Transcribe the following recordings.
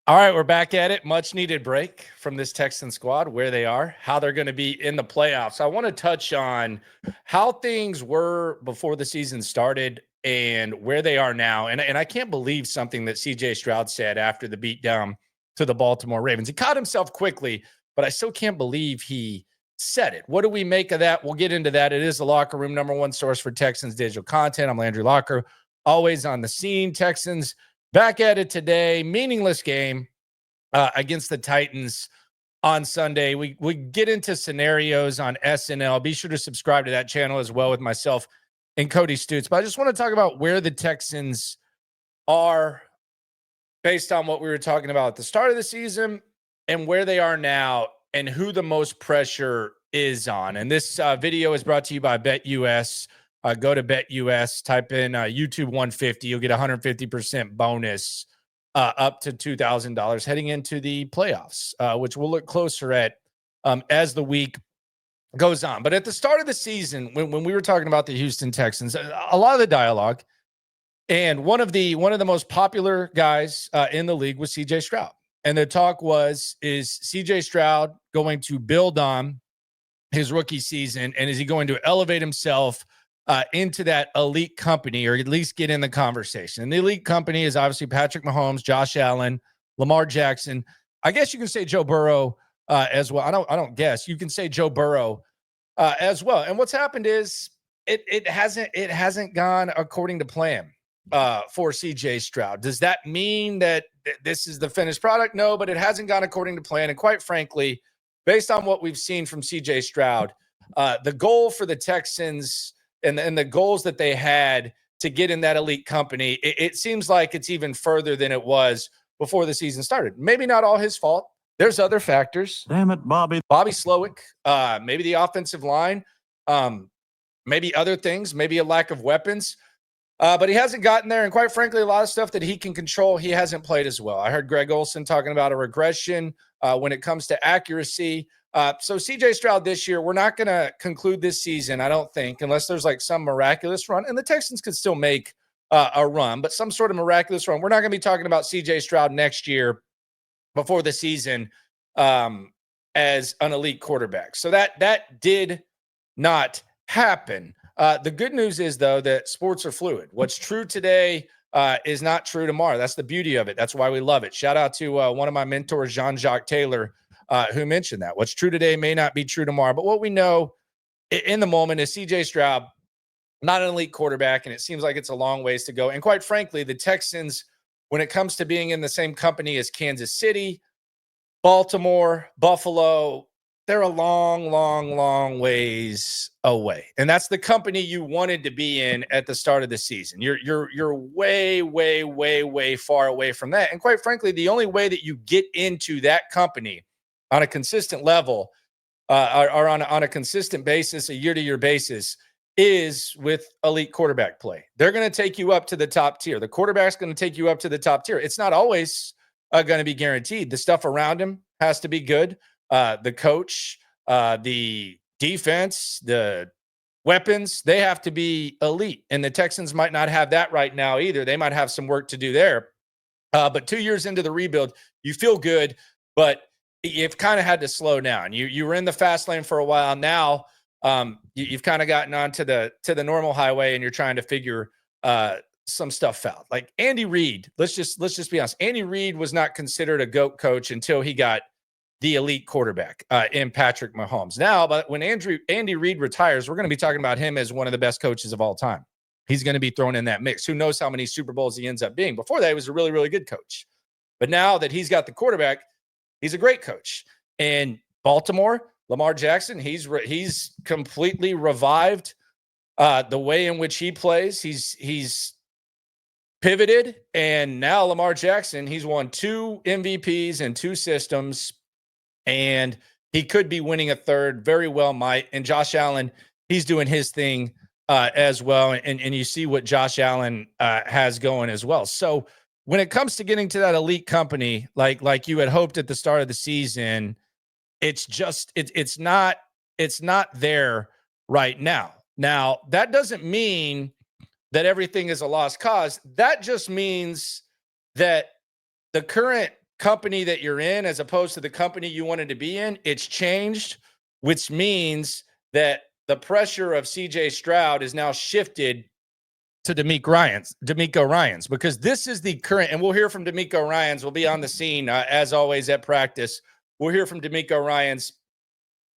All right, we're back at it. Much needed break from this Texan squad, where they are, how they're going to be in the playoffs. I want to touch on how things were before the season started and where they are now. And I can't believe something that CJ Stroud said after the beatdown to the Baltimore Ravens. He caught himself quickly, but I still can't believe he said it. What do we make of that? We'll get into that. It is the Locker Room, number one source for Texans digital content. I'm Landry Locker, always on the scene. Texans back at it today. Meaningless game against the Titans on Sunday. We get into scenarios on SNL. Be sure to subscribe to that channel as well with myself and Cody Stutz. But I just want to talk about where the Texans are based on what we were talking about at the start of the season and where they are now and who the most pressure is on. And this video is brought to you by BetUS. Go to BetUS, type in YouTube 150. You'll get 150% bonus up to $2,000 heading into the playoffs, which we'll look closer at as the week goes on. But at the start of the season, when we were talking about the Houston Texans, a lot of the dialogue, and one of the most popular guys in the league was CJ Stroud. And the talk is CJ Stroud going to build on his rookie season, and is he going to elevate himself into that elite company, or at least get in the conversation? And the elite company is obviously Patrick Mahomes, Josh Allen, Lamar Jackson. I guess you can say Joe Burrow as well. I don't guess. You can say Joe Burrow as well. And what's happened is it hasn't gone according to plan for CJ Stroud. Does that mean that this is the finished product? No, but it hasn't gone according to plan. And quite frankly, based on what we've seen from CJ Stroud, the goal for the Texans and the goals that they had to get in that elite company, it seems like it's even further than it was before the season started. Maybe not all his fault. There's other factors. Damn it, Bobby. Bobby Slowick, maybe the offensive line, maybe other things, maybe a lack of weapons. But he hasn't gotten there. And quite frankly, a lot of stuff that he can control, he hasn't played as well. I heard Greg Olsen talking about a regression when it comes to accuracy. So CJ Stroud this year, we're not going to conclude this season, I don't think, unless there's like some miraculous run. And the Texans could still make a run, but some sort of miraculous run. We're not going to be talking about CJ Stroud next year before the season as an elite quarterback. So that did not happen. The good news is, though, that sports are fluid. What's true today is not true tomorrow. That's the beauty of it. That's why we love it. Shout out to one of my mentors, Jean-Jacques Taylor, who mentioned that. What's true today may not be true tomorrow. But what we know in the moment is CJ Stroud, not an elite quarterback, and it seems like it's a long ways to go. And quite frankly, the Texans, when it comes to being in the same company as Kansas City, Baltimore, Buffalo, they're a long, long, long ways away. And that's the company you wanted to be in at the start of the season. You're way, way, way, way far away from that. And quite frankly, the only way that you get into that company on a consistent level or on a consistent basis, a year-to-year basis, is with elite quarterback play. They're going to take you up to the top tier. The quarterback's going to take you up to the top tier. It's not always going to be guaranteed. The stuff around him has to be good. The coach, the defense, the weapons, they have to be elite. And the Texans might not have that right now either. They might have some work to do there. But 2 years into the rebuild, you feel good, but you've kind of had to slow down. You were in the fast lane for a while. Now you've kind of gotten onto the normal highway, and you're trying to figure some stuff out. Like Andy Reid, let's just be honest. Andy Reid was not considered a GOAT coach until he got the elite quarterback in Patrick Mahomes. Now, but when Andy Reid retires, we're going to be talking about him as one of the best coaches of all time. He's going to be thrown in that mix. Who knows how many Super Bowls he ends up being? Before that, he was a really, really good coach. But now that he's got the quarterback, he's a great coach. And Baltimore, Lamar Jackson, he's completely revived the way in which he plays. He's pivoted, and now Lamar Jackson, he's won 2 MVPs and 2 systems. And he could be winning a third, very well might. And Josh Allen, he's doing his thing as well. And you see what Josh Allen has going as well. So when it comes to getting to that elite company, like you had hoped at the start of the season, it's not there right now. Now, that doesn't mean that everything is a lost cause. That just means that the current company that you're in as opposed to the company you wanted to be in, it's changed, which means that the pressure of CJ Stroud is now shifted to DeMeco Ryans, because this is the current, and we'll hear from DeMeco Ryans. We'll be on the scene as always at practice. We'll hear from DeMeco Ryans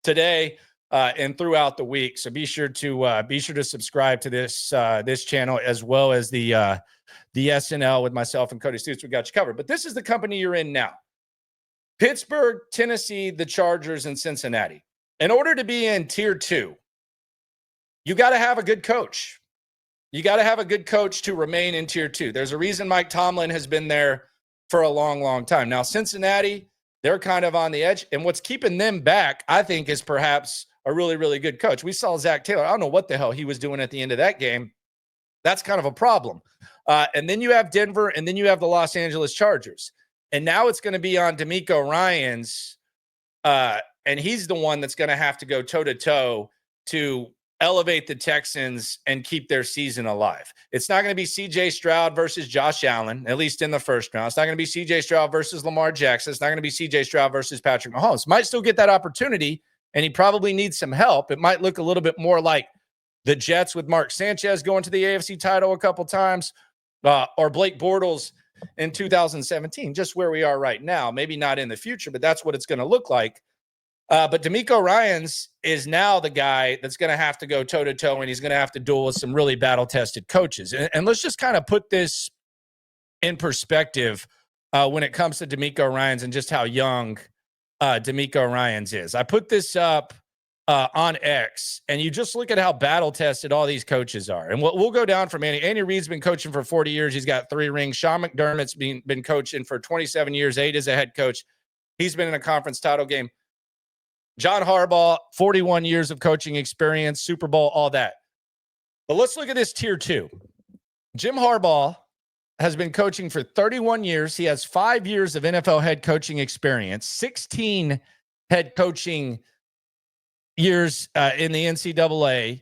today and throughout the week. So be sure to subscribe to this channel, as well as the SNL with myself and Cody Stutes. We got you covered. But this is the company you're in now: Pittsburgh, Tennessee, the Chargers, and Cincinnati. In order to be in tier 2, you got to have a good coach. You got to have a good coach to remain in tier 2. There's a reason Mike Tomlin has been there for a long, long time. Now, Cincinnati, they're kind of on the edge. And what's keeping them back, I think, is perhaps a really, really good coach. We saw Zach Taylor. I don't know what the hell he was doing at the end of that game. That's kind of a problem. And then you have Denver, and then you have the Los Angeles Chargers. And now it's going to be on DeMeco Ryans, and he's the one that's going to have to go toe-to-toe to elevate the Texans and keep their season alive. It's not going to be CJ Stroud versus Josh Allen, at least in the first round. It's not going to be CJ Stroud versus Lamar Jackson. It's not going to be CJ Stroud versus Patrick Mahomes. Might still get that opportunity, and he probably needs some help. It might look a little bit more like the Jets with Mark Sanchez going to the AFC title a couple times, or Blake Bortles in 2017, just where we are right now. Maybe not in the future, but that's what it's going to look like. But DeMeco Ryans is now the guy that's going to have to go toe-to-toe, and he's going to have to duel with some really battle-tested coaches. And let's just kind of put this in perspective when it comes to DeMeco Ryans and just how young DeMeco Ryans is. I put this up on X, and you just look at how battle-tested all these coaches are. And we'll go down from Andy. Andy Reid's been coaching for 40 years. He's got 3 rings. Sean McDermott's been coaching for 27 years, 8 as a head coach. He's been in a conference title game. John Harbaugh, 41 years of coaching experience, Super Bowl, all that. But let's look at this tier 2. Jim Harbaugh has been coaching for 31 years. He has 5 years of NFL head coaching experience, 16 head coaching years in the NCAA.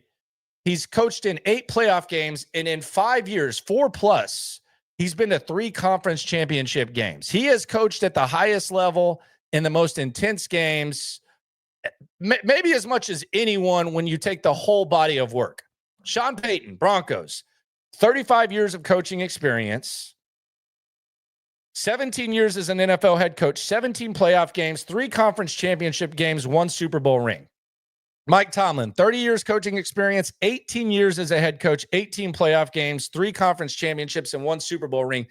He's coached in 8 playoff games, and in 5 years, 4+, he's been to 3 conference championship games. He has coached at the highest level in the most intense games, maybe as much as anyone when you take the whole body of work. Sean Payton, Broncos, 35 years of coaching experience, 17 years as an NFL head coach, 17 playoff games, 3 conference championship games, 1 Super Bowl ring. Mike Tomlin, 30 years coaching experience, 18 years as a head coach, 18 playoff games, 3 conference championships, and 1 Super Bowl ring.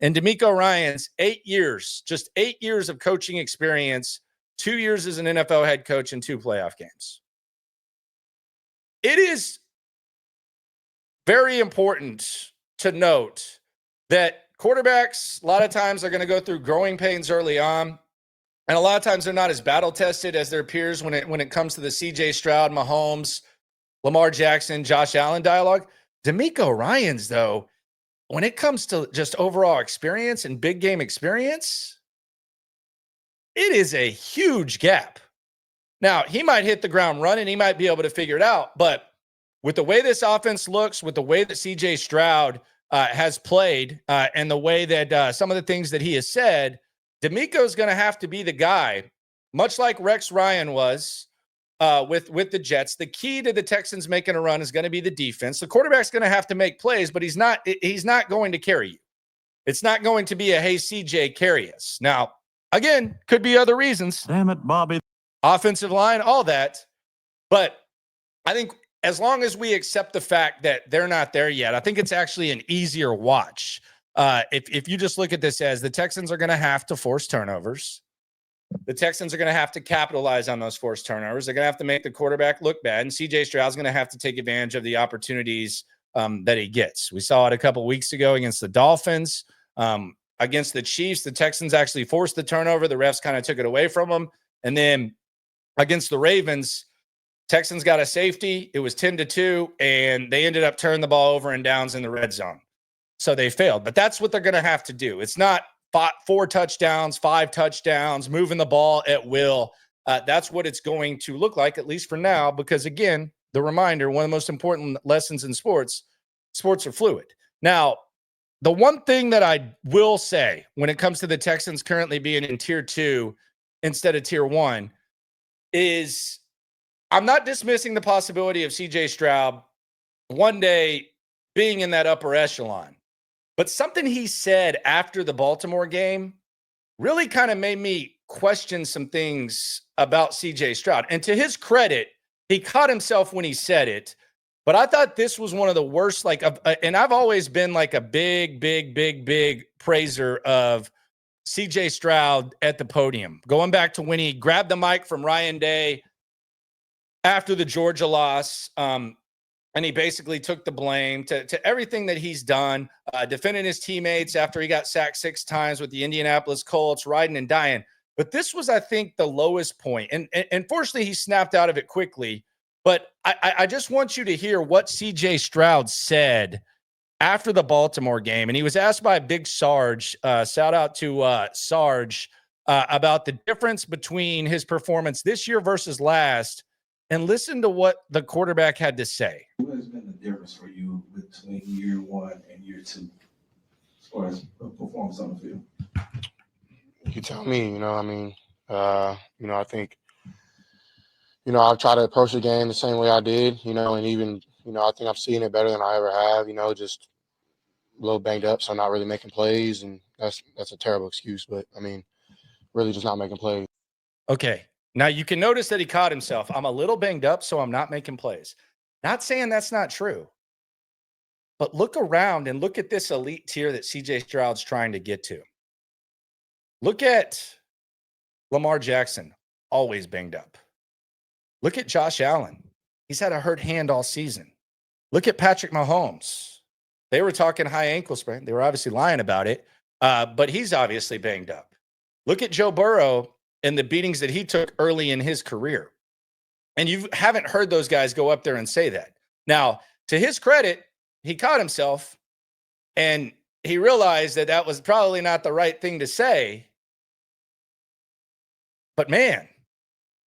And DeMeco Ryans, 8 years, just 8 years of coaching experience, 2 years as an NFL head coach, and 2 playoff games. It is very important to note that quarterbacks, a lot of times, are going to go through growing pains early on. And a lot of times they're not as battle-tested as their peers when it comes to the CJ Stroud, Mahomes, Lamar Jackson, Josh Allen dialogue. DeMeco Ryans, though, when it comes to just overall experience and big game experience, it is a huge gap. Now, he might hit the ground running. He might be able to figure it out. But with the way this offense looks, with the way that CJ Stroud has played, and the way that some of the things that he has said, DeMeco's going to have to be the guy, much like Rex Ryan was with the Jets. The key to the Texans making a run is going to be the defense. The quarterback's going to have to make plays, but he's not going to carry you. It's not going to be a, hey, CJ, carry us. Now, again, could be other reasons. Damn it, Bobby. Offensive line, all that. But I think as long as we accept the fact that they're not there yet, I think it's actually an easier watch. If you just look at this as the Texans are going to have to force turnovers. The Texans are going to have to capitalize on those forced turnovers. They're going to have to make the quarterback look bad. And CJ Stroud's going to have to take advantage of the opportunities that he gets. We saw it a couple weeks ago against the Dolphins. Against the Chiefs, the Texans actually forced the turnover. The refs kind of took it away from them. And then against the Ravens, Texans got a safety. It was 10-2, and they ended up turning the ball over and downs in the red zone. So they failed. But that's what they're going to have to do. It's not 4 touchdowns, 5 touchdowns, moving the ball at will. That's what it's going to look like, at least for now, because, again, the reminder, one of the most important lessons in sports are fluid. Now, the one thing that I will say when it comes to the Texans currently being in tier 2 instead of tier 1 is I'm not dismissing the possibility of CJ Stroud one day being in that upper echelon. But something he said after the Baltimore game really kind of made me question some things about CJ Stroud. And to his credit, he caught himself when he said it. But I thought this was one of the worst, and I've always been like a big praiser of CJ Stroud at the podium. Going back to when he grabbed the mic from Ryan Day after the Georgia loss, and he basically took the blame to everything that he's done, defending his teammates after he got sacked 6 times with the Indianapolis Colts, riding and dying. But this was, I think, the lowest point. And fortunately, he snapped out of it quickly. But I just want you to hear what CJ Stroud said after the Baltimore game. And he was asked by Big Sarge, shout out to Sarge, about the difference between his performance this year versus last. And listen to what the quarterback had to say. What has been the difference for you between year 1 and year 2 as far as performance on the field? You tell me, I think, I've tried to approach the game the same way I did, and even, I think I'm seeing it better than I ever have, just a little banged up, so I'm not really making plays, and that's a terrible excuse, but, really just not making plays. Okay. Now, you can notice that he caught himself. I'm a little banged up, so I'm not making plays. Not saying that's not true. But look around and look at this elite tier that CJ Stroud's trying to get to. Look at Lamar Jackson, always banged up. Look at Josh Allen. He's had a hurt hand all season. Look at Patrick Mahomes. They were talking high ankle sprain. They were obviously lying about it, but he's obviously banged up. Look at Joe Burrow and the beatings that he took early in his career. And you haven't heard those guys go up there and say that. Now, to his credit, he caught himself and he realized that that was probably not the right thing to say. But man,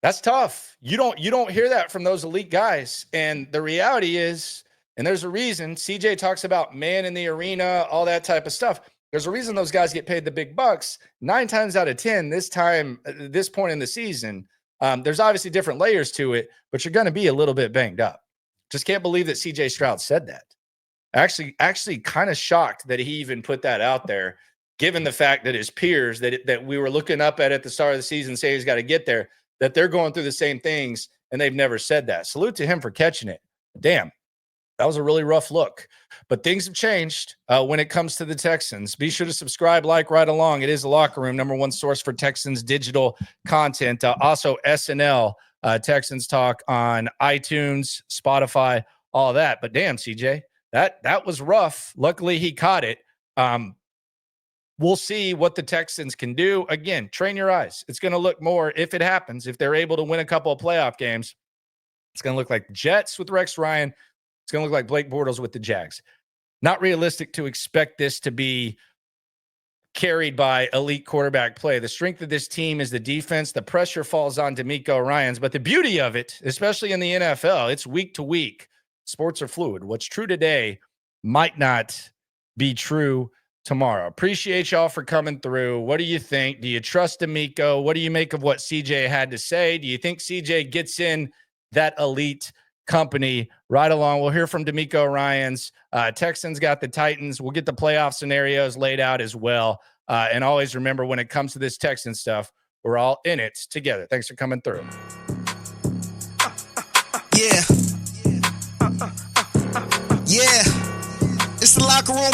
that's tough. You don't hear that from those elite guys. And the reality is, and there's a reason CJ talks about man in the arena, all that type of stuff. There's a reason those guys get paid the big bucks. 9 times out of 10, this point in the season, there's obviously different layers to it, but you're going to be a little bit banged up. Just can't believe that CJ Stroud said that. Actually kind of shocked that he even put that out there, given the fact that his peers that we were looking up at the start of the season say he's got to get there, that they're going through the same things, and they've never said that. Salute to him for catching it. Damn. That was a really rough look, but things have changed when it comes to the Texans. Be sure to subscribe, like, right along. It is the Locker Room, #1 source for Texans digital content. Also, SNL, Texans Talk on iTunes, Spotify, all that. But damn, CJ, that was rough. Luckily, he caught it. We'll see what the Texans can do. Again, train your eyes. It's going to look more, if it happens, if they're able to win a couple of playoff games, it's going to look like the Jets with Rex Ryan. It's going to look like Blake Bortles with the Jags. Not realistic to expect this to be carried by elite quarterback play. The strength of this team is the defense. The pressure falls on DeMeco Ryans. But the beauty of it, especially in the NFL, it's week to week. Sports are fluid. What's true today might not be true tomorrow. Appreciate y'all for coming through. What do you think? Do you trust DeMeco? What do you make of what CJ had to say? Do you think CJ gets in that elite company right along? We'll hear from DeMeco Ryans. Texans got the Titans. We'll get the playoff scenarios laid out as well. And always remember, when it comes to this Texan stuff, we're all in it together. Thanks for coming through. Yeah. It's the Locker Room.